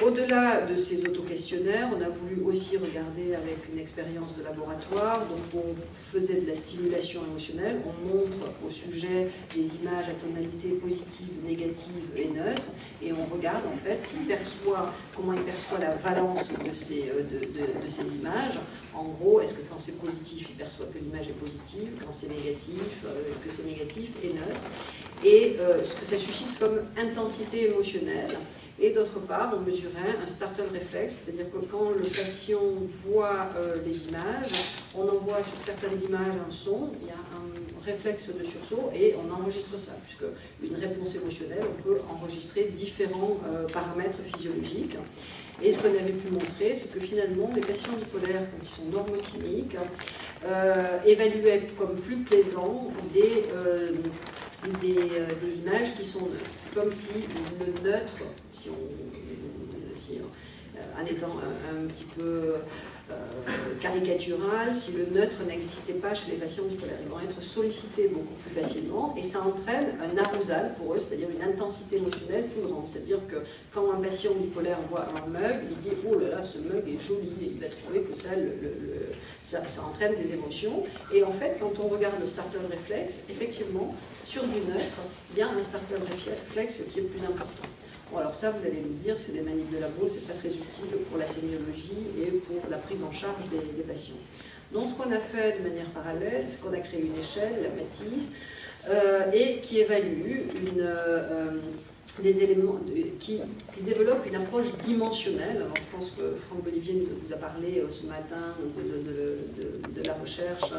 Au-delà de ces autoquestionnaires, on a voulu aussi regarder avec une expérience de laboratoire. Donc on faisait de la stimulation émotionnelle, on montre au sujet des images à tonalité positive, négative et neutre, et on regarde en fait comment il perçoit la valence de ces images. En gros, est-ce que quand c'est positif, il perçoit que l'image est positive, quand c'est négatif, que c'est négatif et neutre, et ce que ça suscite comme intensité émotionnelle. Et d'autre part, on mesurait un startle réflexe, c'est-à-dire que quand le patient voit les images, on envoie sur certaines images un son, il y a un réflexe de sursaut et on enregistre ça, puisque une réponse émotionnelle, on peut enregistrer différents paramètres physiologiques. Et ce qu'on avait pu montrer, c'est que finalement, les patients bipolaires, quand ils sont normotimiques, évaluaient comme plus plaisants des images qui sont neutres. C'est comme si le neutre, en étant un petit peu caricatural, si le neutre n'existait pas chez les patients bipolaires, ils vont être sollicités beaucoup plus facilement et ça entraîne un arousal pour eux, c'est-à-dire une intensité émotionnelle plus grande. C'est-à-dire que quand un patient bipolaire voit un mug, il dit « Oh là là, ce mug est joli » et il va trouver que ça entraîne des émotions. Et en fait, quand on regarde le startle réflexe, effectivement, sur du neutre, il y a un startle réflexe qui est plus important. Bon, alors ça, vous allez nous dire, c'est des manips de labo, c'est pas très utile pour la sémiologie et pour la prise en charge des patients. Donc, ce qu'on a fait de manière parallèle, c'est qu'on a créé une échelle, la Matisse, et qui évalue des éléments qui développent une approche dimensionnelle. Alors, je pense que Franck Bolivier vous a parlé ce matin de la recherche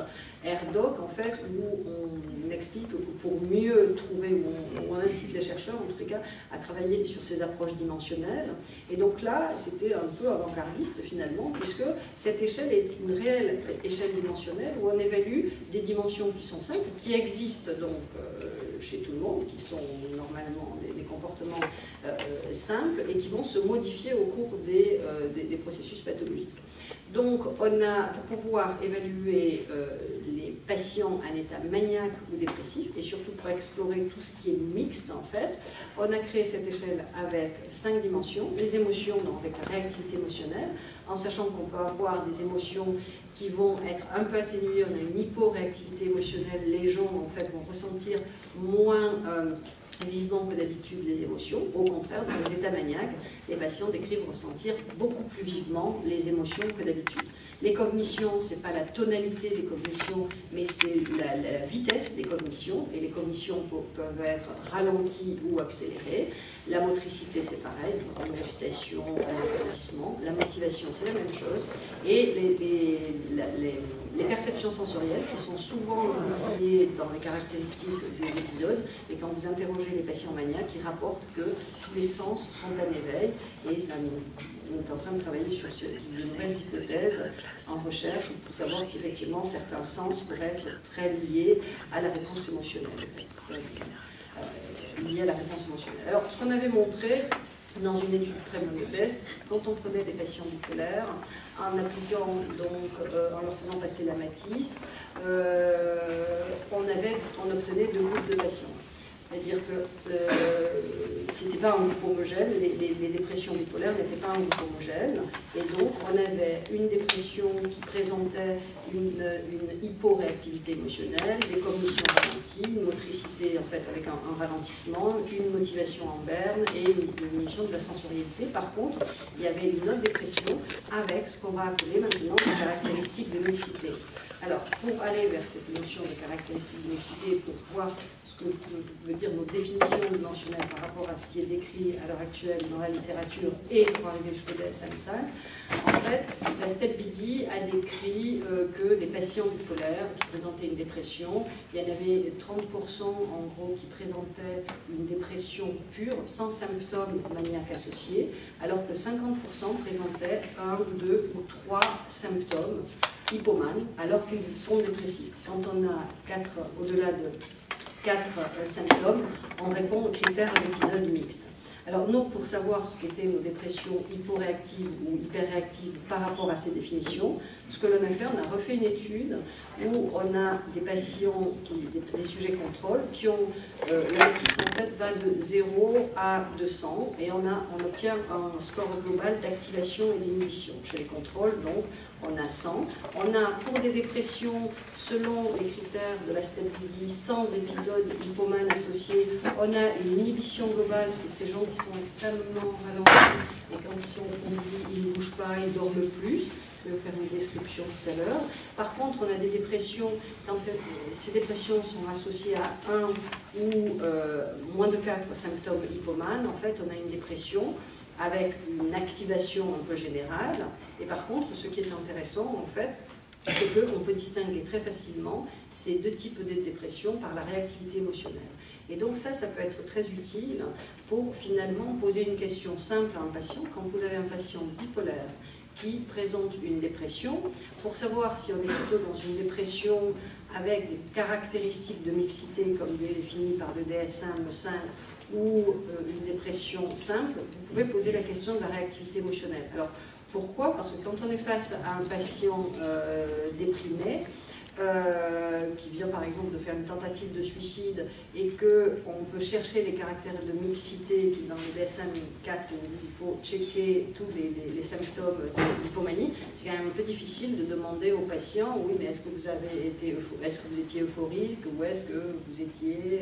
AirDoc, en fait, où on explique que pour mieux trouver, où on incite les chercheurs, en tous les cas, à travailler sur ces approches dimensionnelles. Et donc là, c'était un peu avant-gardiste, finalement, puisque cette échelle est une réelle échelle dimensionnelle où on évalue des dimensions qui sont simples, qui existent donc chez tout le monde, qui sont normalement des comportements simples et qui vont se modifier au cours des processus pathologiques. Donc, on a, pour pouvoir évaluer les patients en état maniaque ou dépressif, et surtout pour explorer tout ce qui est mixte, en fait, on a créé cette échelle avec 5 dimensions. Les émotions, donc avec la réactivité émotionnelle, en sachant qu'on peut avoir des émotions qui vont être un peu atténuées, on a une hyporéactivité émotionnelle, les gens, en fait, vont ressentir moins vivement que d'habitude les émotions. Au contraire, dans les états maniaques, les patients décrivent ressentir beaucoup plus vivement les émotions que d'habitude. Les cognitions, ce n'est pas la tonalité des cognitions, mais c'est la vitesse des cognitions, et les cognitions peuvent être ralenties ou accélérées. La motricité, c'est pareil, l'agitation, l'applaudissement. La motivation, c'est la même chose. Et les perceptions sensorielles, qui sont souvent liées dans les caractéristiques des épisodes, et quand vous interrogez les patients maniaques, ils rapportent que tous les sens sont en éveil, et ça on est en train de travailler sur de nouvelles hypothèses en recherche pour savoir si effectivement certains sens pourraient être très liés à la réponse émotionnelle. Liés à la réponse émotionnelle. Alors, ce qu'on avait montré dans une étude très modeste, quand on prenait des patients bipolaires, en appliquant donc, en leur faisant passer la Matisse, on obtenait 2 groupes de patients. C'est-à-dire que ce n'était pas un groupe homogène, les dépressions bipolaires n'étaient pas un groupe homogène, et donc on avait une dépression qui présentait une hyporéactivité émotionnelle, des cognitions ralenties, une motricité en fait avec un ralentissement, une motivation en berne et une diminution de la sensorialité. Par contre, il y avait une autre dépression avec ce qu'on va appeler maintenant des caractéristiques de mixité. Alors, pour aller vers cette notion de caractéristiques de mixité, pour voir ce que veut dire nos définitions dimensionnelles par rapport à ce qui est décrit à l'heure actuelle dans la littérature et pour arriver jusqu'au DSM-5, en fait, la STEP-BD a décrit que des patients bipolaires qui présentaient une dépression, il y en avait 30% en gros qui présentaient une dépression pure, sans symptômes maniaques associés, alors que 50% présentaient 1, 2 ou 3 symptômes hypomanes, alors qu'ils sont dépressifs. Quand on a au-delà de 4 symptômes, on répond aux critères d'épisode mixte. Alors nous, pour savoir ce qu'étaient nos dépressions hyporéactives ou hyperréactives par rapport à ces définitions, ce que l'on a fait, on a refait une étude où on a des patients, des sujets contrôle, qui ont l'ATIX en fait va de 0 à 200 et on obtient un score global d'activation et d'inhibition. Chez les contrôles, donc, on a 100. On a pour des dépressions, selon les critères de la STEP-PD, sans épisode hypomane associé, on a une inhibition globale, c'est ces gens qui sont extrêmement ralentis et quand ils sont au fond du lit, ils ne bougent pas, ils dorment plus. Je vais vous faire une description tout à l'heure. Par contre, on a des dépressions, quand ces dépressions sont associées à 1 ou moins de 4 symptômes hypomanes, en fait, on a une dépression avec une activation un peu générale. Et par contre, ce qui est intéressant, en fait, c'est qu'on peut distinguer très facilement ces deux types de dépression par la réactivité émotionnelle. Et donc ça peut être très utile pour finalement poser une question simple à un patient. Quand vous avez un patient bipolaire qui présente une dépression, pour savoir si on est plutôt dans une dépression avec des caractéristiques de mixité comme définies par le DSM-5 ou une dépression simple, vous pouvez poser la question de la réactivité émotionnelle. Alors pourquoi? Parce que quand on est face à un patient déprimé, qui vient par exemple de faire une tentative de suicide et qu'on veut chercher les caractères de mixité qui dans le DSM-4 qui nous dit qu'il faut checker tous les symptômes d'hypomanie, c'est quand même un peu difficile de demander au patient, oui mais est-ce que vous étiez euphorique ou est-ce que vous étiez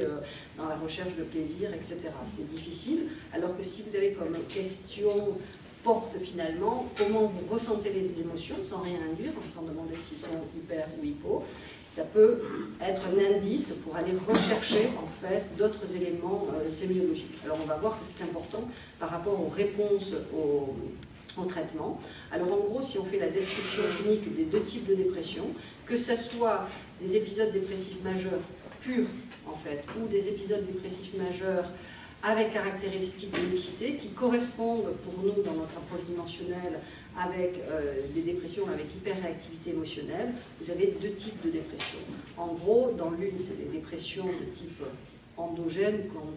dans la recherche de plaisir, etc. C'est difficile, alors que si vous avez comme question porte finalement comment vous ressentez les émotions sans rien induire, sans demander s'ils sont hyper ou hypo. Ça peut être un indice pour aller rechercher en fait d'autres éléments sémiologiques. Alors on va voir que c'est important par rapport aux réponses au traitement. Alors en gros, si on fait la description clinique des deux types de dépression, que ce soit des épisodes dépressifs majeurs purs en fait, ou des épisodes dépressifs majeurs avec caractéristiques de mixité qui correspondent pour nous dans notre approche dimensionnelle avec des dépressions avec hyperréactivité émotionnelle, vous avez deux types de dépression. En gros, dans l'une, c'est des dépressions de type endogène qu'on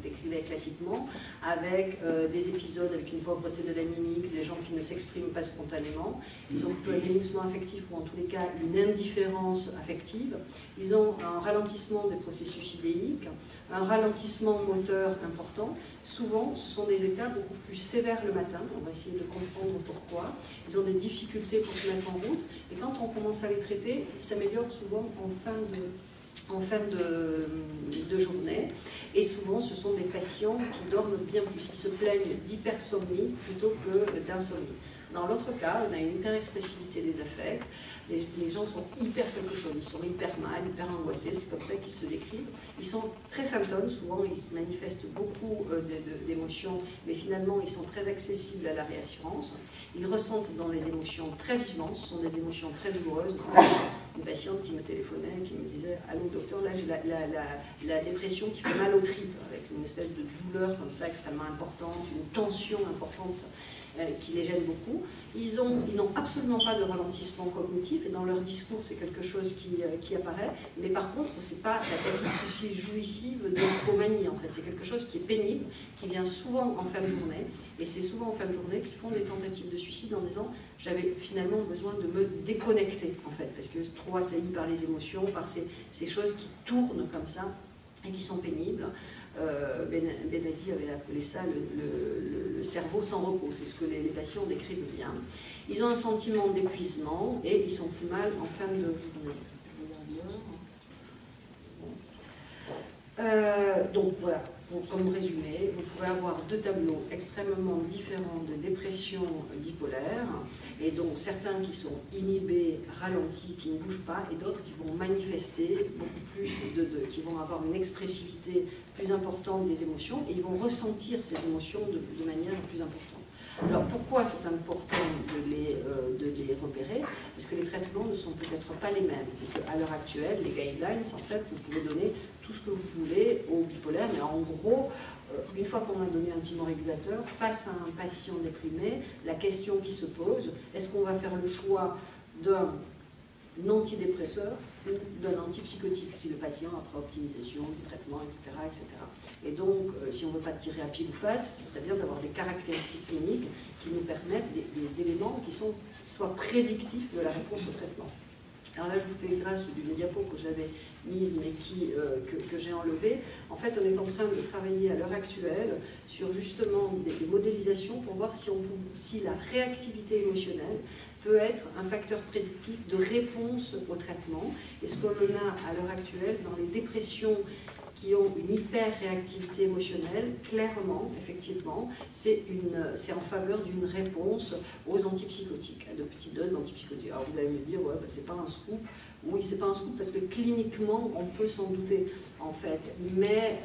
décrivait classiquement, avec des épisodes avec une pauvreté de la mimique, des gens qui ne s'expriment pas spontanément. Ils ont un émoussement affectif ou en tous les cas une indifférence affective. Ils ont un ralentissement des processus idéiques, un ralentissement moteur important. Souvent, ce sont des états beaucoup plus sévères le matin. On va essayer de comprendre pourquoi. Ils ont des difficultés pour se mettre en route. Et quand on commence à les traiter, ils s'améliorent souvent en fin de journée, et souvent ce sont des patients qui dorment bien plus, qui se plaignent d'hypersomnie plutôt que d'insomnie. Dans l'autre cas, on a une hyperexpressivité des affects, les gens sont hyper quelque chose, ils sont hyper mal, hyper angoissés, c'est comme ça qu'ils se décrivent. Ils sont très symptômes, souvent ils se manifestent beaucoup d'émotions, mais finalement ils sont très accessibles à la réassurance. Ils ressentent dans les émotions très vivement, ce sont des émotions très douloureuses. Une patiente qui me téléphonait, qui me disait « Allô docteur, là j'ai la dépression qui fait mal aux tripes, avec une espèce de douleur comme ça extrêmement importante, une tension importante qui les gêne beaucoup. Ils n'ont absolument pas de ralentissement cognitif, et dans leur discours c'est quelque chose qui apparaît, mais par contre c'est pas la tachypsychie jouissive de l'hypomanie, en fait, c'est quelque chose qui est pénible, qui vient souvent en fin de journée, et c'est souvent en fin de journée qu'ils font des tentatives de suicide en disant j'avais finalement besoin de me déconnecter, en fait, parce que trop assailli par les émotions, par ces choses qui tournent comme ça et qui sont pénibles. Benazzi avait appelé ça le cerveau sans repos, c'est ce que les patients décrivent bien. Ils ont un sentiment d'épuisement et ils sont plus mal en fin de journée. Donc voilà, comme résumé, vous pouvez avoir deux tableaux extrêmement différents de dépression bipolaire, et donc certains qui sont inhibés, ralentis, qui ne bougent pas, et d'autres qui vont manifester beaucoup plus, qui vont avoir une expressivité plus importante des émotions, et ils vont ressentir ces émotions de manière plus importante. Alors pourquoi c'est important de les repérer? Parce que les traitements ne sont peut-être pas les mêmes, et qu'à l'heure actuelle, les guidelines, en fait, vous pouvez donner tout ce que vous voulez aux bipolaires, mais en gros, une fois qu'on a donné un thymorégulateur, face à un patient déprimé, la question qui se pose, est-ce qu'on va faire le choix d'un antidépresseur ou d'un antipsychotique si le patient, après optimisation du traitement, etc. etc. Et donc, si on ne veut pas tirer à pile ou face, ce serait bien d'avoir des caractéristiques cliniques qui nous permettent des éléments qui soient prédictifs de la réponse au traitement. Alors là, je vous fais grâce d'une diapo que j'avais mise, mais que j'ai enlevée. En fait, on est en train de travailler à l'heure actuelle sur justement des modélisations pour voir si la réactivité émotionnelle peut être un facteur prédictif de réponse au traitement. Et ce qu'on a à l'heure actuelle dans les dépressions qui ont une hyper-réactivité émotionnelle, clairement, effectivement, c'est en faveur d'une réponse aux antipsychotiques, à de petites doses d'antipsychotiques. Alors vous allez me dire, ouais, bah, c'est pas un scoop. Oui, c'est pas un scoop parce que cliniquement, on peut s'en douter, en fait. Mais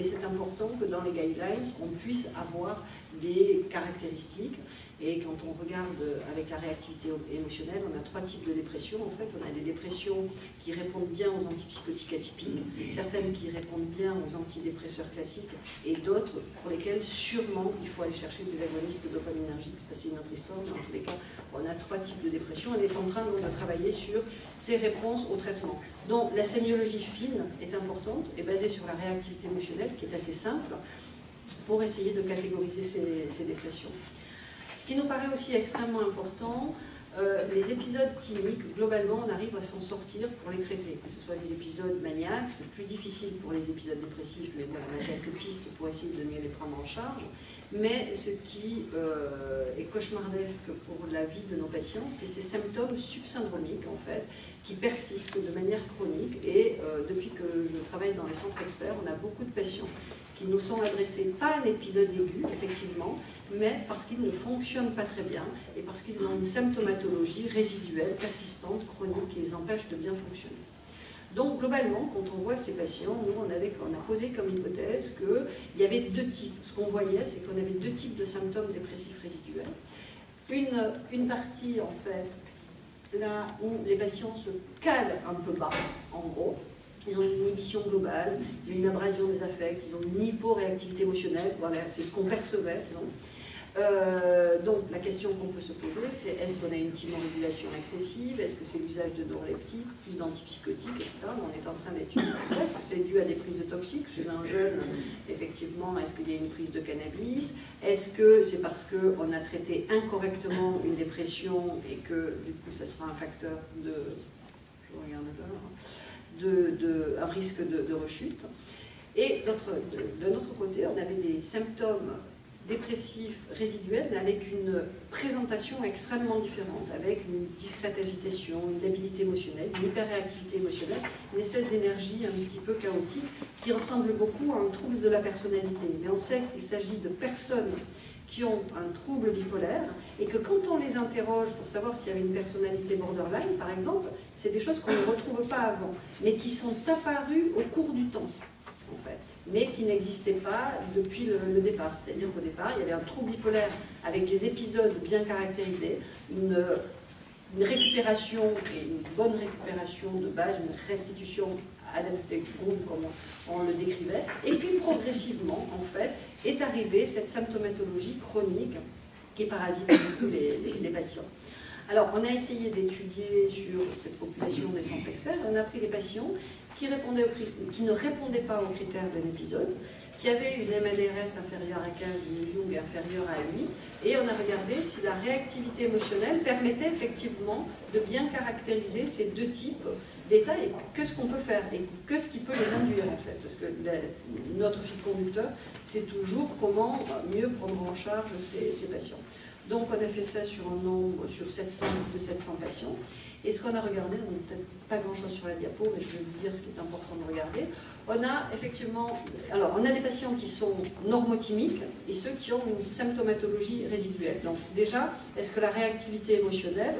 c'est important que dans les guidelines, on puisse avoir des caractéristiques. Et quand on regarde avec la réactivité émotionnelle, on a 3 types de dépression. En fait, on a des dépressions qui répondent bien aux antipsychotiques atypiques, certaines qui répondent bien aux antidépresseurs classiques, et d'autres pour lesquelles sûrement il faut aller chercher des agonistes dopaminergiques. Ça, c'est une autre histoire, mais en tous les cas, on a 3 types de dépression. On est en train donc, de travailler sur ces réponses au traitement. Donc, la sémiologie fine est importante et basée sur la réactivité émotionnelle, qui est assez simple, pour essayer de catégoriser ces dépressions. Ce qui nous paraît aussi extrêmement important, les épisodes thymiques, globalement, on arrive à s'en sortir pour les traiter. Que ce soit les épisodes maniaques, c'est plus difficile pour les épisodes dépressifs, mais bon, on a quelques pistes pour essayer de mieux les prendre en charge. Mais ce qui est cauchemardesque pour la vie de nos patients, c'est ces symptômes subsyndromiques, en fait, qui persistent de manière chronique. Et depuis que je travaille dans les centres experts, on a beaucoup de patients qui nous sont adressés, pas un épisode aigu, effectivement, mais parce qu'ils ne fonctionnent pas très bien et parce qu'ils ont une symptomatologie résiduelle, persistante, chronique, qui les empêche de bien fonctionner. Donc, globalement, quand on voit ces patients, nous, on a posé comme hypothèse qu'il y avait 2 types. Ce qu'on voyait, c'est qu'on avait 2 types de symptômes dépressifs résiduels. Une partie, en fait, là où les patients se calent un peu bas, en gros. Ils ont une inhibition globale, il y a une abrasion des affects, ils ont une hyporéactivité émotionnelle, voilà, c'est ce qu'on percevait. Donc la question qu'on peut se poser, c'est est-ce qu'on a une thymorégulation excessive, est-ce que c'est l'usage de neuroleptiques, plus d'antipsychotiques, etc. On est en train d'étudier tout ça, est-ce que c'est dû à des prises de toxiques chez un jeune, effectivement, est-ce qu'il y a une prise de cannabis, est-ce que c'est parce qu'on a traité incorrectement une dépression et que du coup ça sera un facteur de... Je regarde un risque de rechute. Et de notre côté, on avait des symptômes dépressifs résiduels, mais avec une présentation extrêmement différente, avec une discrète agitation, une débilité émotionnelle, une hyperréactivité émotionnelle, une espèce d'énergie un petit peu chaotique qui ressemble beaucoup à un trouble de la personnalité. Mais on sait qu'il s'agit de personnes qui ont un trouble bipolaire, et que quand on les interroge pour savoir s'il y avait une personnalité borderline, par exemple, c'est des choses qu'on ne retrouve pas avant, mais qui sont apparues au cours du temps, en fait, mais qui n'existaient pas depuis le départ. C'est-à-dire qu'au départ, il y avait un trouble bipolaire avec des épisodes bien caractérisés, une récupération, et une bonne récupération de base, une restitution adaptée groupe, comme on le décrivait, et puis progressivement, en fait, est arrivée cette symptomatologie chronique qui parasite beaucoup les patients. Alors, on a essayé d'étudier sur cette population des centres experts, on a pris des patients qui ne répondaient pas aux critères d'un épisode, qui avaient une MADRS inférieure à 15, une Jung inférieure à 8, et on a regardé si la réactivité émotionnelle permettait effectivement de bien caractériser ces 2 types d'états et que ce qu'on peut faire et que ce qui peut les induire en fait. Parce que notre fil conducteur, c'est toujours comment mieux prendre en charge ces patients. Donc on a fait ça sur un nombre, sur 700 patients. Et ce qu'on a regardé, on n'a peut-être pas grand-chose sur la diapo, mais je vais vous dire ce qui est important de regarder. On a effectivement, alors on a des patients qui sont normothymiques et ceux qui ont une symptomatologie résiduelle. Donc déjà, est-ce que la réactivité émotionnelle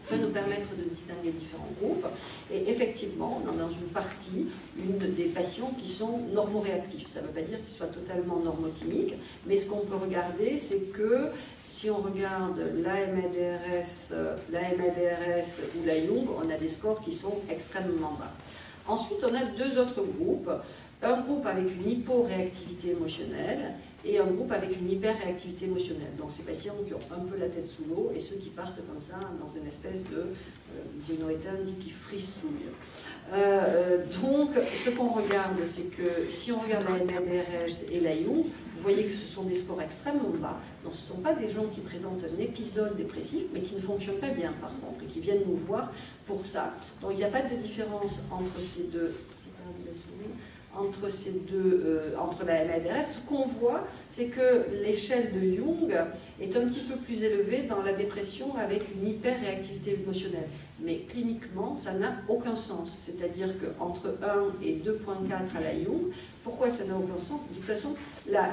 peut nous permettre de distinguer différents groupes? Et effectivement, on a dans une partie des patients qui sont normoréactifs. Ça ne veut pas dire qu'ils soient totalement normothymiques, mais ce qu'on peut regarder, c'est que si on regarde la MADRS ou la Jung, on a des scores qui sont extrêmement bas. Ensuite, on a 2 autres groupes un groupe avec une hyporéactivité émotionnelle et un groupe avec une hyperréactivité émotionnelle. Donc ces patients qui ont un peu la tête sous l'eau et ceux qui partent comme ça dans une espèce de, Bruno Etin dit qui fristouille. Donc ce qu'on regarde, c'est que si on regarde la MDRS et la Jung, vous voyez que ce sont des scores extrêmement bas. Donc ce ne sont pas des gens qui présentent un épisode dépressif, mais qui ne fonctionnent pas bien par contre, et qui viennent nous voir pour ça. Donc il n'y a pas de différence entre ces deux. Entre la MDRS, ce qu'on voit, c'est que l'échelle de Jung est un petit peu plus élevée dans la dépression avec une hyperréactivité émotionnelle. Mais cliniquement, ça n'a aucun sens. C'est-à-dire qu'entre 1 et 2,4 à la Jung, pourquoi ça n'a aucun sens? De toute façon, la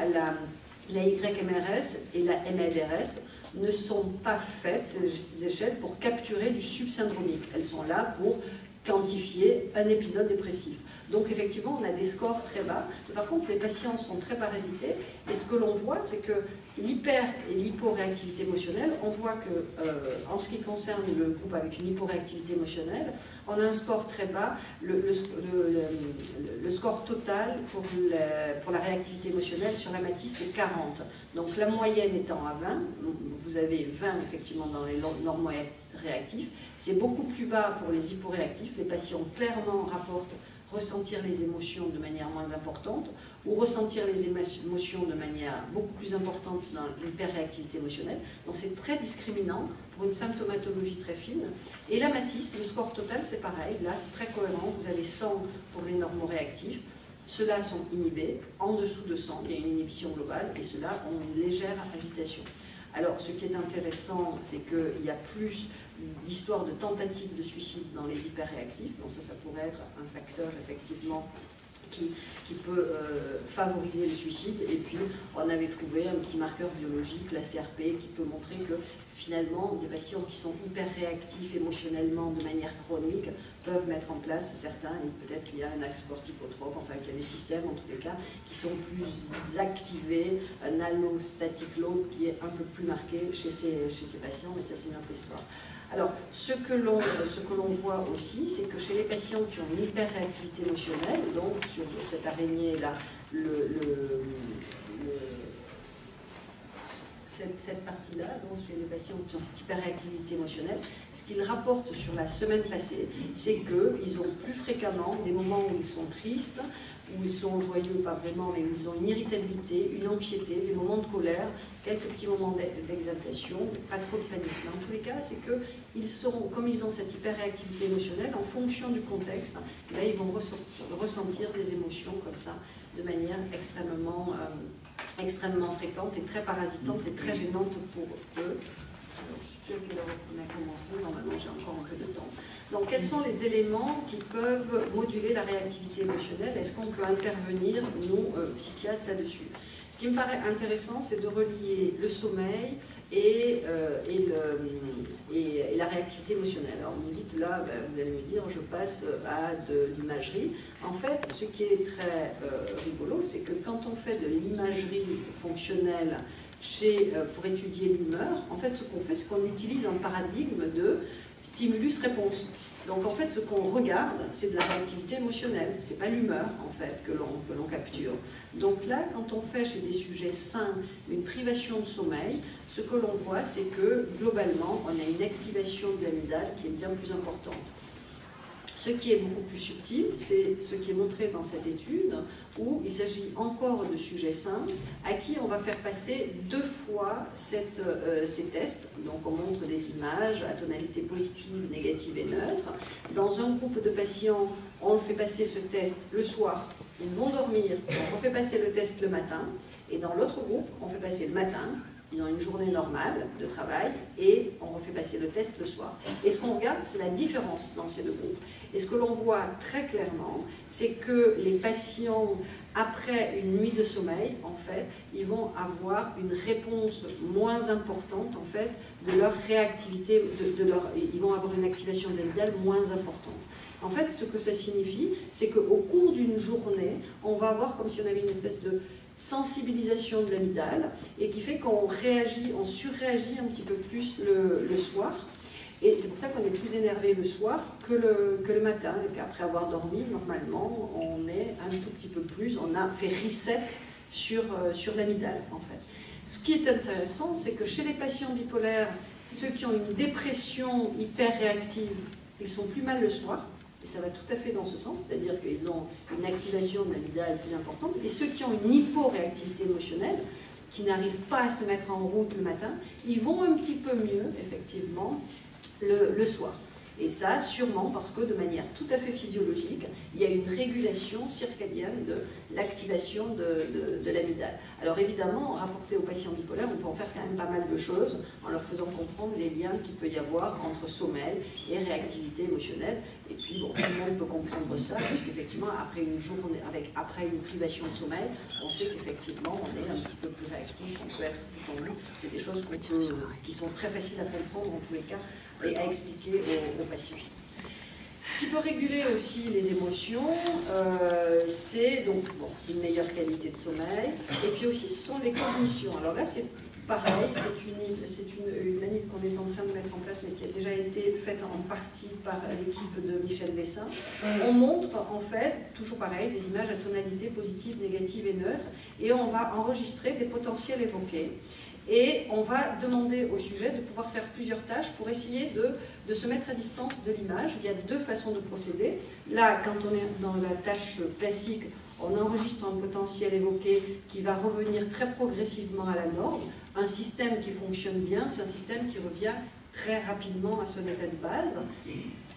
YMRS et la MDRS ne sont pas faites, ces échelles, pour capturer du subsyndromique. Elles sont là pour quantifier un épisode dépressif. Donc effectivement, on a des scores très bas. Par contre, les patients sont très parasités. Et ce que l'on voit, c'est que l'hyper et l'hyporéactivité émotionnelle, on voit que, en ce qui concerne le groupe avec une hyporéactivité émotionnelle, on a un score très bas. Le score total pour la réactivité émotionnelle sur la Matisse, c'est 40. Donc la moyenne étant à 20, vous avez 20 effectivement dans les normes réactifs. C'est beaucoup plus bas pour les hyporéactifs. Les patients clairement rapportent ressentir les émotions de manière moins importante ou ressentir les émotions de manière beaucoup plus importante dans l'hyperréactivité émotionnelle. Donc c'est très discriminant pour une symptomatologie très fine. Et la Matisse, le score total, c'est pareil. Là, c'est très cohérent. Vous avez 100 pour les normoréactifs. Ceux-là sont inhibés. En dessous de 100, il y a une inhibition globale et ceux-là ont une légère agitation. Alors, ce qui est intéressant, c'est qu'il y a plus d'histoires de tentatives de suicide dans les hyperréactifs. Donc ça pourrait être un facteur, effectivement, qui peut favoriser le suicide. Et puis, on avait trouvé un petit marqueur biologique, la CRP, qui peut montrer que, finalement, des patients qui sont hyper réactifs émotionnellement de manière chronique peuvent mettre en place certains, et peut-être qu'il y a un axe corticotrope, enfin qu'il y a des systèmes, en tous les cas, qui sont plus activés, un allostatic load qui est un peu plus marqué chez ces patients, mais ça c'est notre histoire. Alors, ce que l'on voit aussi, c'est que chez les patients qui ont une hyperréactivité émotionnelle, donc sur cette araignée-là, cette partie-là, donc chez les patients qui ont cette hyperréactivité émotionnelle, ce qu'ils rapportent sur la semaine passée, c'est qu'ils ont plus fréquemment des moments où ils sont tristes, où ils sont joyeux, pas vraiment, mais où ils ont une irritabilité, une anxiété, des moments de colère, quelques petits moments d'exaltation, pas trop de panique. Mais en tous les cas, c'est qu'ils sont, comme ils ont cette hyperréactivité émotionnelle, en fonction du contexte, là, ils vont ressentir des émotions comme ça, de manière extrêmement fréquente et très parasitante et très gênante pour eux. Alors, je suis sûre qu'elle a commencé, normalement j'ai encore un peu de temps. Donc, quels sont les éléments qui peuvent moduler la réactivité émotionnelle? Est-ce qu'on peut intervenir, nous, psychiatres, là-dessus? Ce qui me paraît intéressant, c'est de relier le sommeil et la réactivité émotionnelle. Alors, vous me dites, là, vous allez me dire, je passe à de l'imagerie. En fait, ce qui est très rigolo, c'est que quand on fait de l'imagerie fonctionnelle pour étudier l'humeur, en fait, ce qu'on fait, c'est qu'on utilise un paradigme de stimulus-réponse. Donc en fait, ce qu'on regarde, c'est de la réactivité émotionnelle, c'est pas l'humeur en fait que l'on capture. Donc là, quand on fait chez des sujets sains une privation de sommeil, ce que l'on voit, c'est que globalement, on a une activation de l'amygdale qui est bien plus importante. Ce qui est beaucoup plus subtil, c'est ce qui est montré dans cette étude, où il s'agit encore de sujets sains, à qui on va faire passer 2 fois ces tests. Donc on montre des images à tonalité positive, négative et neutre. Dans un groupe de patients, on fait passer ce test le soir, ils vont dormir, on fait passer le test le matin, et dans l'autre groupe, on fait passer le matin, ils ont une journée normale de travail et on refait passer le test le soir. Et ce qu'on regarde, c'est la différence dans ces 2 groupes. Et ce que l'on voit très clairement, c'est que les patients, après une nuit de sommeil, en fait, ils vont avoir une réponse moins importante, en fait, de leur réactivité, ils vont avoir une activation de l'amygdale moins importante. En fait, ce que ça signifie, c'est qu'au cours d'une journée, on va avoir comme si on avait une espèce de sensibilisation de l'amygdale et qui fait qu'on surréagit un petit peu plus le soir. Et c'est pour ça qu'on est plus énervé le soir que le matin. Et qu'après avoir dormi, normalement, on est un tout petit peu plus, on a fait reset sur l'amygdale, en fait. Ce qui est intéressant, c'est que chez les patients bipolaires, ceux qui ont une dépression hyper-réactive, ils sont plus mal le soir, et ça va tout à fait dans ce sens, c'est-à-dire qu'ils ont une activation de l'amygdale plus importante, et ceux qui ont une hyporéactivité émotionnelle, qui n'arrivent pas à se mettre en route le matin, ils vont un petit peu mieux, effectivement, le soir. Et ça, sûrement parce que de manière tout à fait physiologique, il y a une régulation circadienne de l'activation de l'amygdale. Alors évidemment, rapporté aux patients bipolaires, on peut en faire quand même pas mal de choses en leur faisant comprendre les liens qu'il peut y avoir entre sommeil et réactivité émotionnelle. Et puis, bon, tout le monde peut comprendre ça, parce qu'effectivement, après une journée, après une privation de sommeil, on sait qu'effectivement, on est un petit peu plus réactif, on peut être plus tendu. C'est des choses qui sont très faciles à comprendre en tous les cas et à expliquer aux patients. Ce qui peut réguler aussi les émotions, c'est donc une meilleure qualité de sommeil, et puis aussi ce sont les cognitions. Alors là, c'est pareil, c'est une manip qu'on est en train de mettre en place, mais qui a déjà été faite en partie par l'équipe de Michel Bessin. On montre en fait, toujours pareil, des images à tonalité positive, négative et neutre, et on va enregistrer des potentiels évoqués. Et on va demander au sujet de pouvoir faire plusieurs tâches pour essayer de se mettre à distance de l'image. Il y a deux façons de procéder. Là, quand on est dans la tâche classique, on enregistre un potentiel évoqué qui va revenir très progressivement à la norme. Un système qui fonctionne bien, c'est un système qui revient très rapidement à son état de base.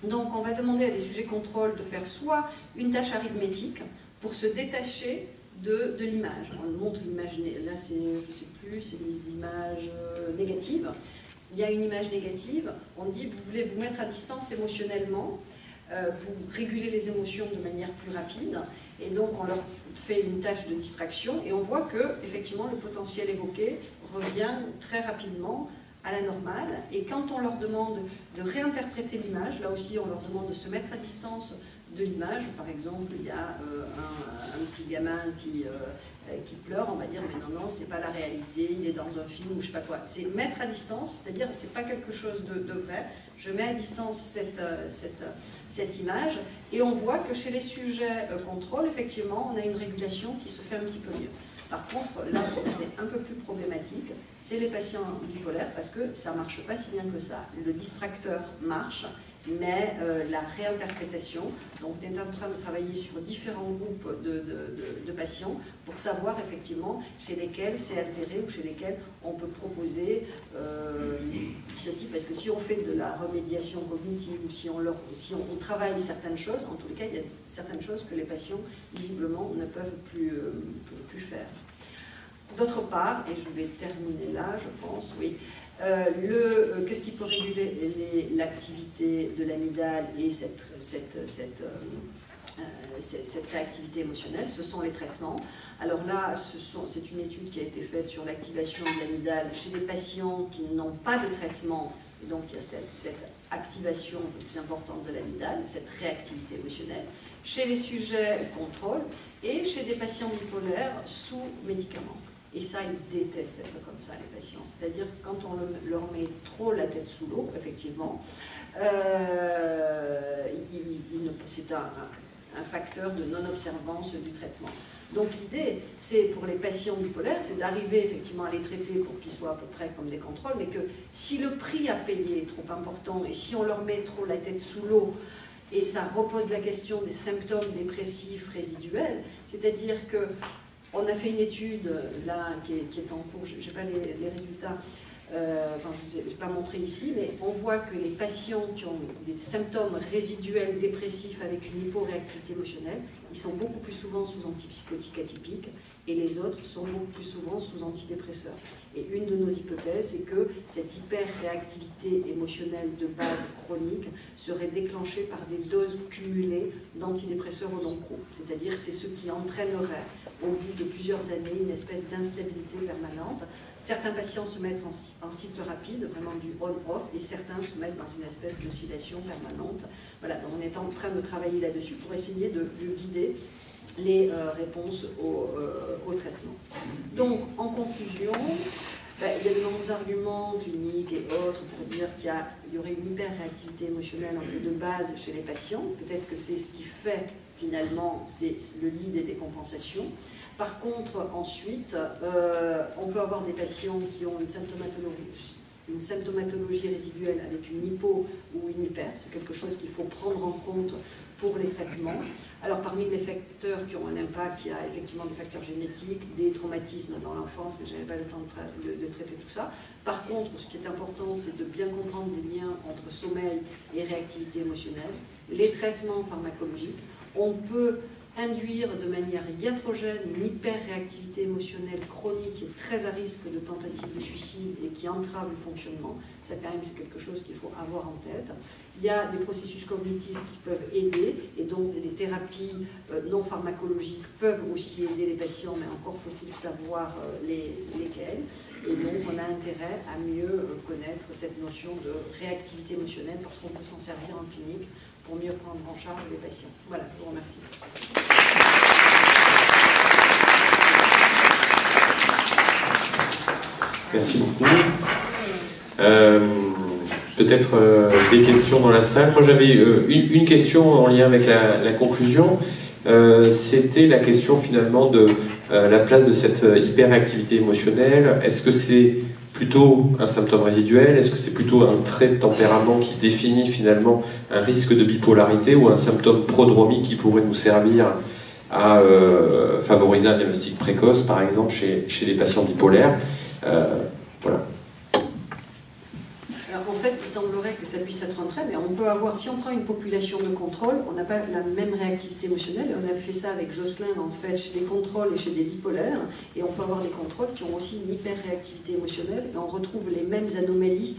Donc on va demander à des sujets contrôle de faire soit une tâche arithmétique pour se détacher de l'image. On montre l'image, là c'est, je ne sais plus, c'est des images négatives. Il y a une image négative, on dit vous voulez vous mettre à distance émotionnellement pour réguler les émotions de manière plus rapide, et donc on leur fait une tâche de distraction et on voit que effectivement le potentiel évoqué revient très rapidement à la normale, et quand on leur demande de réinterpréter l'image, là aussi on leur demande de se mettre à distance de l'image. Par exemple, il y a un petit gamin qui pleure, on va dire mais non, c'est pas la réalité, il est dans un film ou je sais pas quoi. C'est mettre à distance, c'est-à-dire c'est pas quelque chose de vrai. Je mets à distance cette image, et on voit que chez les sujets contrôle, effectivement, on a une régulation qui se fait un petit peu mieux. Par contre, là où c'est un peu plus problématique, c'est les patients bipolaires, parce que ça ne marche pas si bien que ça. Le distracteur marche, mais la réinterprétation, donc on est en train de travailler sur différents groupes de patients pour savoir effectivement chez lesquels c'est altéré ou chez lesquels on peut proposer ce type, parce que si on fait de la remédiation cognitive ou si on travaille certaines choses, en tous les cas il y a certaines choses que les patients visiblement ne peuvent plus faire. D'autre part, et je vais terminer là je pense, oui, qu'est-ce qui peut réguler l'activité de l'amygdale et cette réactivité émotionnelle? Ce sont les traitements. Alors là, c'est une étude qui a été faite sur l'activation de l'amygdale chez les patients qui n'ont pas de traitement, et donc il y a cette activation plus importante de l'amygdale, cette réactivité émotionnelle, chez les sujets contrôle et chez des patients bipolaires sous médicaments. Et ça, ils détestent être comme ça, les patients. C'est-à-dire quand on leur met trop la tête sous l'eau, effectivement, c'est un facteur de non-observance du traitement. Donc l'idée, c'est pour les patients bipolaires, c'est d'arriver effectivement à les traiter pour qu'ils soient à peu près comme des contrôles, mais que si le prix à payer est trop important et si on leur met trop la tête sous l'eau, et ça repose la question des symptômes dépressifs résiduels, c'est-à-dire que on a fait une étude là qui est en cours, je n'ai pas les résultats, enfin, je ne vais pas montrer ici, mais on voit que les patients qui ont des symptômes résiduels dépressifs avec une hyporéactivité émotionnelle, ils sont beaucoup plus souvent sous antipsychotiques atypiques, et les autres sont beaucoup plus souvent sous antidépresseurs. Et une de nos hypothèses, c'est que cette hyperréactivité émotionnelle de base chronique serait déclenchée par des doses cumulées d'antidépresseurs au long cours. C'est-à-dire c'est ce qui entraînerait, au bout de plusieurs années, une espèce d'instabilité permanente. Certains patients se mettent en cycle rapide, vraiment du on-off, et certains se mettent dans une espèce d'oscillation permanente. Voilà, donc on est en train de travailler là-dessus pour essayer de guider les réponses au traitement. Donc, en conclusion, il y a de nombreux arguments cliniques et autres pour dire qu'il y aurait une hyperréactivité émotionnelle un peu de base chez les patients. Peut-être que c'est ce qui fait finalement, c'est le lit des décompensations. Par contre, ensuite, on peut avoir des patients qui ont une symptomatologie résiduelle avec une hypo ou une hyper. C'est quelque chose qu'il faut prendre en compte pour les traitements. Alors, parmi les facteurs qui ont un impact, il y a effectivement des facteurs génétiques, des traumatismes dans l'enfance, mais je n'avais pas le temps de traiter tout ça. Par contre, ce qui est important, c'est de bien comprendre les liens entre sommeil et réactivité émotionnelle, les traitements pharmacologiques. On peut induire de manière iatrogène une hyperréactivité émotionnelle chronique qui est très à risque de tentative de suicide et qui entrave le fonctionnement. Ça, quand même, c'est quelque chose qu'il faut avoir en tête. Il y a des processus cognitifs qui peuvent aider, et donc les thérapies non pharmacologiques peuvent aussi aider les patients, mais encore faut-il savoir lesquelles. Et donc, on a intérêt à mieux connaître cette notion de réactivité émotionnelle, parce qu'on peut s'en servir en clinique pour mieux prendre en charge les patients. Voilà, je vous remercie. Merci beaucoup. Peut-être des questions dans la salle. Moi, j'avais une question en lien avec la conclusion. C'était la question finalement de la place de cette hyperactivité émotionnelle. Est-ce que c'est plutôt un symptôme résiduel? Est-ce que c'est plutôt un trait de tempérament qui définit finalement un risque de bipolarité, ou un symptôme prodromique qui pourrait nous servir à favoriser un diagnostic précoce, par exemple, chez les patients bipolaires? Voilà. Alors, en fait, il semblerait que ça puisse être un trait, mais on peut avoir, si on prend une population de contrôle, on n'a pas la même réactivité émotionnelle, et on a fait ça avec Jocelyn, en fait, chez des contrôles et chez des bipolaires, et on peut avoir des contrôles qui ont aussi une hyper-réactivité émotionnelle, et on retrouve les mêmes anomalies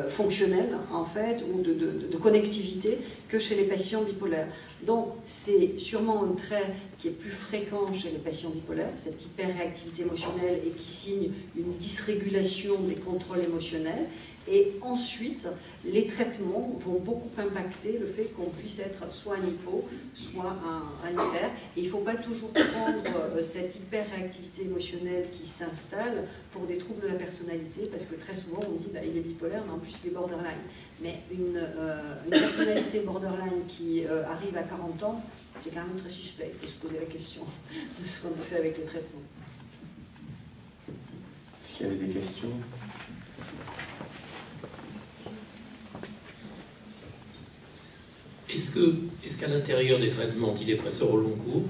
fonctionnelles, en fait, ou de connectivité que chez les patients bipolaires. Donc, c'est sûrement un trait qui est plus fréquent chez les patients bipolaires, cette hyper-réactivité émotionnelle, et qui signe une dysrégulation des contrôles émotionnels. Et ensuite, les traitements vont beaucoup impacter le fait qu'on puisse être soit un hypo, soit un hyper. Et il ne faut pas toujours prendre cette hyper-réactivité émotionnelle qui s'installe pour des troubles de la personnalité, parce que très souvent on dit bah, il est bipolaire, mais en plus il est borderline. Mais une personnalité borderline qui arrive à 40 ans, c'est quand même très suspect. Il faut se poser la question de ce qu'on a fait avec les traitements. Est-ce qu'il y avait des questions ? Est-ce qu'à l'intérieur des traitements antidépresseurs au long cours,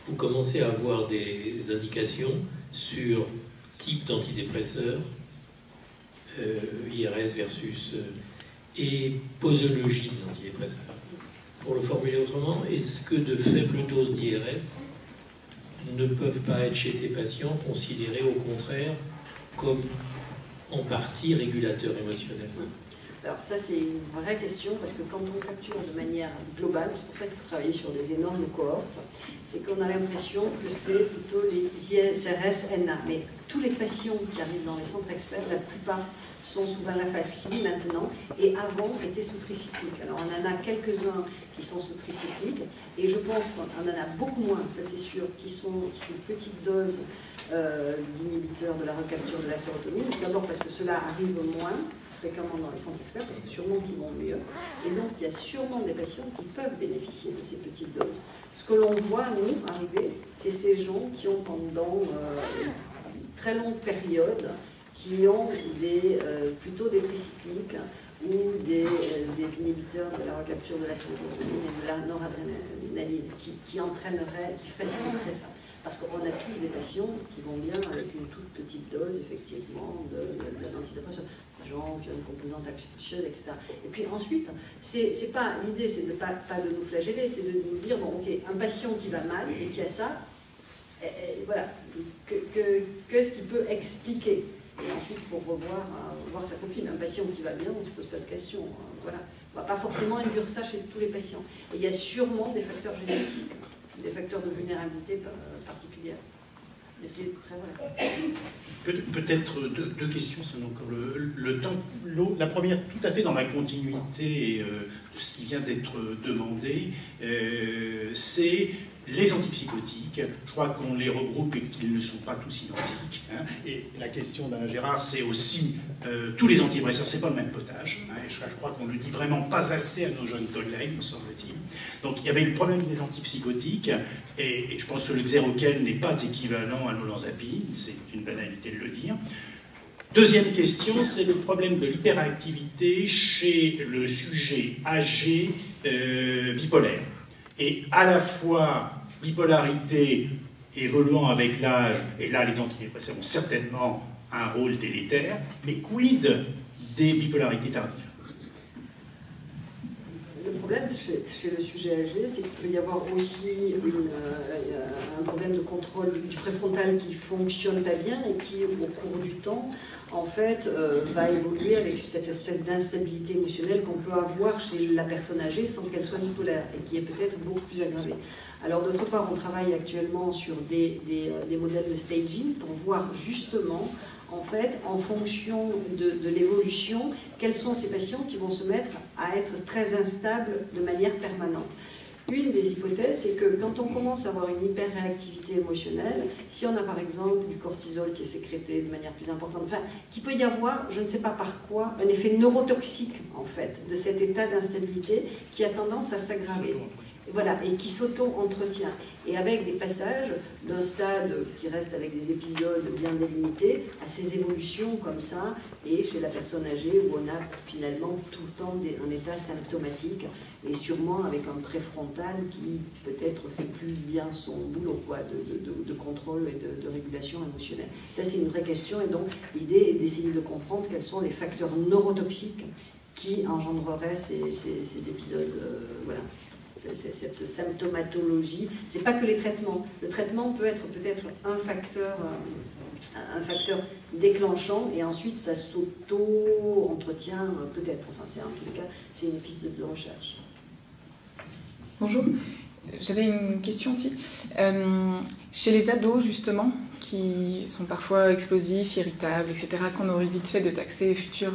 vous commencez à avoir des indications sur type d'antidépresseur, IRS versus, et posologie des antidépresseurs? Pour le formuler autrement, est-ce que de faibles doses d'IRS ne peuvent pas être chez ces patients considérés au contraire comme en partie régulateurs émotionnels? Alors ça, c'est une vraie question, parce que quand on capture de manière globale, c'est pour ça qu'il faut travailler sur des énormes cohortes, c'est qu'on a l'impression que c'est plutôt les ISRS-NA. Mais tous les patients qui arrivent dans les centres experts, la plupart sont sous venlafaxine maintenant, et avant étaient sous tricyclique. Alors on en a quelques-uns qui sont sous tricyclique, et je pense qu'on en a beaucoup moins, ça c'est sûr, qui sont sous petite dose d'inhibiteurs de la recapture de la sérotonine. D'abord parce que cela arrive moins fréquemment dans les centres experts, parce que sûrement qu'ils vont mieux. Et donc, il y a sûrement des patients qui peuvent bénéficier de ces petites doses. Ce que l'on voit, nous, arriver, c'est ces gens qui ont pendant une très longue période, qui ont plutôt des tricycliques ou des inhibiteurs de la recapture de la sérotonine et de la noradrénaline, qui entraîneraient, qui faciliteraient ça. Parce qu'on a tous des patients qui vont bien avec une toute petite dose, effectivement, d'antidépresseurs. Des gens qui ont une composante anxieuse, etc. Et puis ensuite, l'idée, c'est pas de nous flageller, c'est de nous dire, bon, ok, un patient qui va mal et qui a ça, voilà, qu'est-ce qu'il peut expliquer? Et ensuite, pour voir sa copine, un patient qui va bien, on ne se pose pas de questions. Voilà. On ne va pas forcément induire ça chez tous les patients. Et il y a sûrement des facteurs génétiques, des facteurs de vulnérabilité particulière. Mais c'est très vrai. Peut-être deux questions selon le temps. La première, tout à fait dans la continuité de ce qui vient d'être demandé, c'est les antipsychotiques identiques. Je crois qu'on les regroupe et qu'ils ne sont pas tous identiques. Hein. Et la question d'Alain Gérard, c'est aussi tous les antidépresseurs, c'est pas le même potage. Hein. Et je crois qu'on ne le dit vraiment pas assez à nos jeunes collègues, me semble-t-il. Donc il y avait le problème des antipsychotiques, et je pense que le Xeroquel n'est pas équivalent à l'olanzapine, c'est une banalité de le dire. Deuxième question, c'est le problème de l'hyperactivité chez le sujet âgé bipolaire. Et à la fois bipolarité évoluant avec l'âge, et là les antidépresseurs ont certainement un rôle délétère, mais quid des bipolarités tardives? Le problème chez le sujet âgé, c'est qu'il peut y avoir aussi un problème de contrôle du préfrontal qui ne fonctionne pas bien et qui, au cours du temps, en fait, va évoluer avec cette espèce d'instabilité émotionnelle qu'on peut avoir chez la personne âgée sans qu'elle soit bipolaire et qui est peut-être beaucoup plus aggravée. Alors, d'autre part, on travaille actuellement sur des modèles de staging pour voir justement, en fait, en fonction de l'évolution, quels sont ces patients qui vont se mettre à être très instables de manière permanente. Une des hypothèses, c'est que quand on commence à avoir une hyperréactivité émotionnelle, si on a par exemple du cortisol qui est sécrété de manière plus importante, enfin, qu'il peut y avoir, je ne sais pas par quoi, un effet neurotoxique en fait de cet état d'instabilité qui a tendance à s'aggraver. Voilà, et qui s'auto-entretient. Et avec des passages d'un stade qui reste avec des épisodes bien délimités à ces évolutions comme ça, et chez la personne âgée où on a finalement tout le temps un état symptomatique, et sûrement avec un préfrontal qui peut-être fait plus bien son boulot quoi, de contrôle et de régulation émotionnelle. Ça c'est une vraie question, et donc l'idée est d'essayer de comprendre quels sont les facteurs neurotoxiques qui engendreraient ces épisodes, voilà. Cette symptomatologie, c'est pas que les traitements. Le traitement peut être peut-être un facteur déclenchant, et ensuite ça s'auto-entretient peut-être. Enfin, en tout cas, c'est une piste de recherche. Bonjour, j'avais une question aussi. Chez les ados, justement, qui sont parfois explosifs, irritables, etc., qu'on aurait vite fait de taxer futurs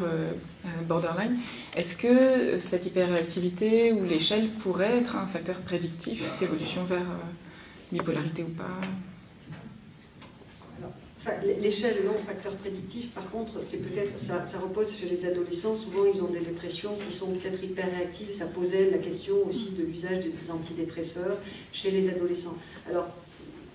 borderline, est-ce que cette hyperactivité ou l'échelle pourrait être un facteur prédictif d'évolution vers bipolarité ou pas? Enfin, l'échelle, non, facteur prédictif, par contre, c'est peut-être, ça repose chez les adolescents, souvent ils ont des dépressions qui sont peut-être hyper réactives, ça posait la question aussi de l'usage des antidépresseurs chez les adolescents. Alors,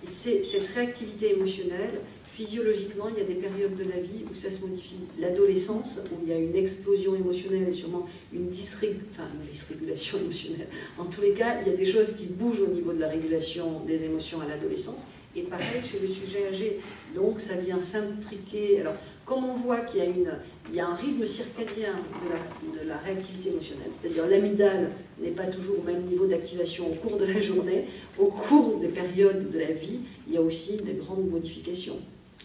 cette réactivité émotionnelle, physiologiquement, il y a des périodes de la vie où ça se modifie. L'adolescence, où il y a une explosion émotionnelle et sûrement une dysrégulation émotionnelle. En tous les cas, il y a des choses qui bougent au niveau de la régulation des émotions à l'adolescence. Et pareil chez le sujet âgé. Donc ça vient s'intriquer. Alors, comme on voit qu'il y a un rythme circadien de la réactivité émotionnelle, c'est-à-dire l'amygdale n'est pas toujours au même niveau d'activation au cours de la journée, au cours des périodes de la vie, il y a aussi des grandes modifications.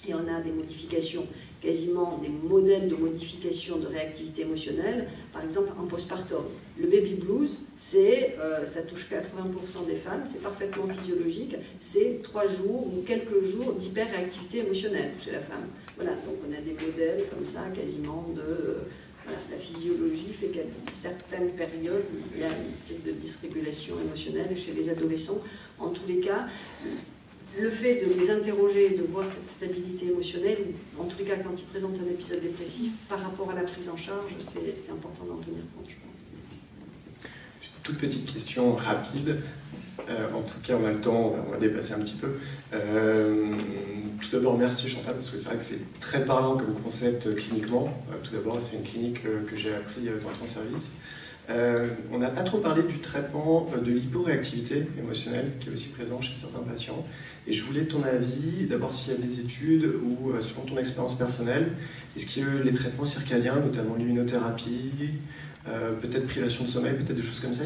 Et on a des modifications, quasiment des modèles de modification de réactivité émotionnelle, par exemple en postpartum. Le baby blues, ça touche 80% des femmes, c'est parfaitement physiologique, c'est 3 jours ou quelques jours d'hyperréactivité émotionnelle chez la femme. Voilà, donc on a des modèles comme ça, quasiment de... Voilà, la physiologie fait qu'à certaines périodes, il y a une espèce de dysrégulation émotionnelle chez les adolescents. En tous les cas, le fait de les interroger, de voir cette stabilité émotionnelle, ou en tous les cas quand ils présentent un épisode dépressif, par rapport à la prise en charge, c'est important d'en tenir compte, je pense. Une toute petite question rapide. En tout cas, on a le temps, on va dépasser un petit peu. Tout d'abord, merci Chantal, parce que c'est vrai que c'est très parlant comme concept cliniquement. Tout d'abord, c'est une clinique que j'ai appris dans ton service. On n'a pas trop parlé du traitement de l'hyporéactivité émotionnelle qui est aussi présent chez certains patients. Et je voulais ton avis, d'abord s'il y a des études ou selon ton expérience personnelle, est-ce que les traitements circadiens, notamment l'immunothérapie, peut-être privation de sommeil, peut-être des choses comme ça,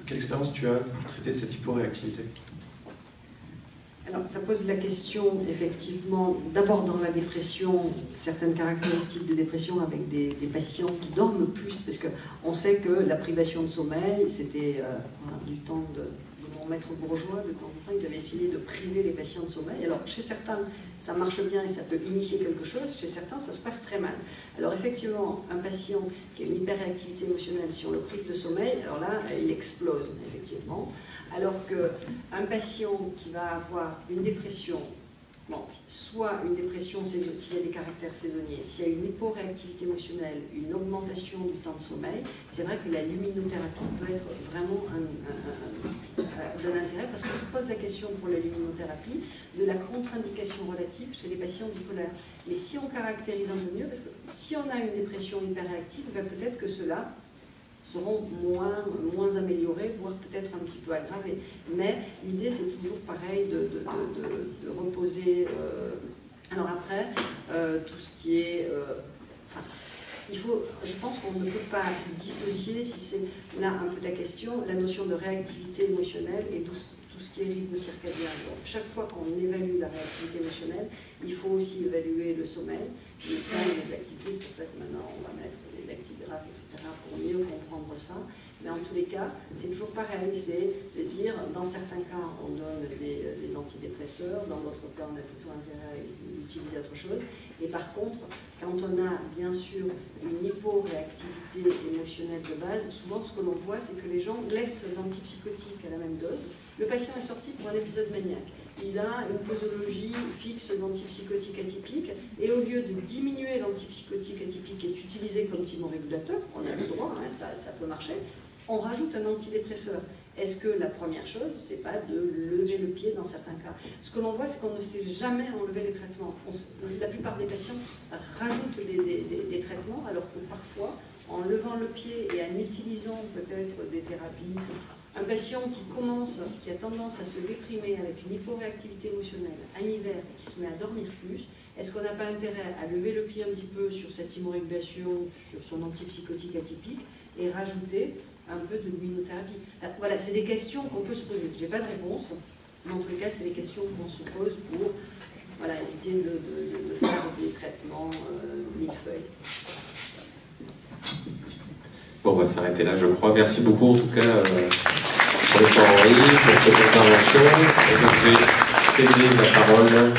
quelle expérience tu as pour traiter cette hyporéactivité? Alors, ça pose la question, effectivement, d'abord dans la dépression, certaines caractéristiques de dépression avec des patients qui dorment plus, parce qu'on sait que la privation de sommeil, c'était du temps de mon maître bourgeois, de temps en temps, ils avaient essayé de priver les patients de sommeil. Alors, chez certains, ça marche bien et ça peut initier quelque chose. Chez certains, ça se passe très mal. Alors, effectivement, un patient qui a une hyperréactivité émotionnelle, si on le prive de sommeil, alors là, il explose, effectivement. Alors qu'un patient qui va avoir une dépression, bon, soit une dépression s'il y a des caractères saisonniers, s'il y a une hyporéactivité émotionnelle, une augmentation du temps de sommeil, c'est vrai que la luminothérapie peut être vraiment d'un intérêt, parce qu'on se pose la question pour la luminothérapie de la contre-indication relative chez les patients bipolaires. Mais si on caractérise un peu mieux, parce que si on a une dépression hyperréactive, ben peut-être que cela seront moins améliorés, voire peut-être un petit peu aggravés. Mais l'idée, c'est toujours pareil de reposer. Alors après, tout ce qui est... je pense qu'on ne peut pas dissocier, si c'est là un peu ta question, la notion de réactivité émotionnelle et tout ce qui est rythme circadien. Donc, chaque fois qu'on évalue la réactivité émotionnelle, il faut aussi évaluer le sommeil, le temps de l'activité. C'est pour ça que maintenant, on va mettre des actigraphes, etc., pour mieux comprendre ça. Mais en tous les cas, c'est toujours pareil, c'est de dire, dans certains cas, on donne des antidépresseurs, dans d'autres cas, on a plutôt intérêt à utiliser autre chose. Et par contre, quand on a, bien sûr, une hyporéactivité émotionnelle de base, souvent, ce que l'on voit, c'est que les gens laissent l'antipsychotique à la même dose. Le patient est sorti pour un épisode maniaque. Il a une posologie fixe d'antipsychotique atypique, et au lieu de diminuer l'antipsychotique atypique qui est utilisé comme thymorégulateur, on a le droit, hein, ça peut marcher, on rajoute un antidépresseur. Est-ce que la première chose, c'est pas de lever le pied dans certains cas? Ce que l'on voit, c'est qu'on ne sait jamais enlever les traitements. La plupart des patients rajoutent des traitements, alors que parfois, en levant le pied et en utilisant peut-être des thérapies, un patient qui a tendance à se déprimer avec une hyporéactivité émotionnelle en hiver et qui se met à dormir plus, est-ce qu'on n'a pas intérêt à lever le pied un petit peu sur cette thymorégulation, sur son antipsychotique atypique, et rajouter un peu de luminothérapie? Voilà, c'est des questions qu'on peut se poser. Je n'ai pas de réponse, mais en tous les cas, c'est des questions qu'on se pose pour éviter de faire des traitements millefeuilles. Bon, on va s'arrêter là, je crois. Merci beaucoup, en tout cas, pour les Henri, pour cette intervention. Et je vais céder la parole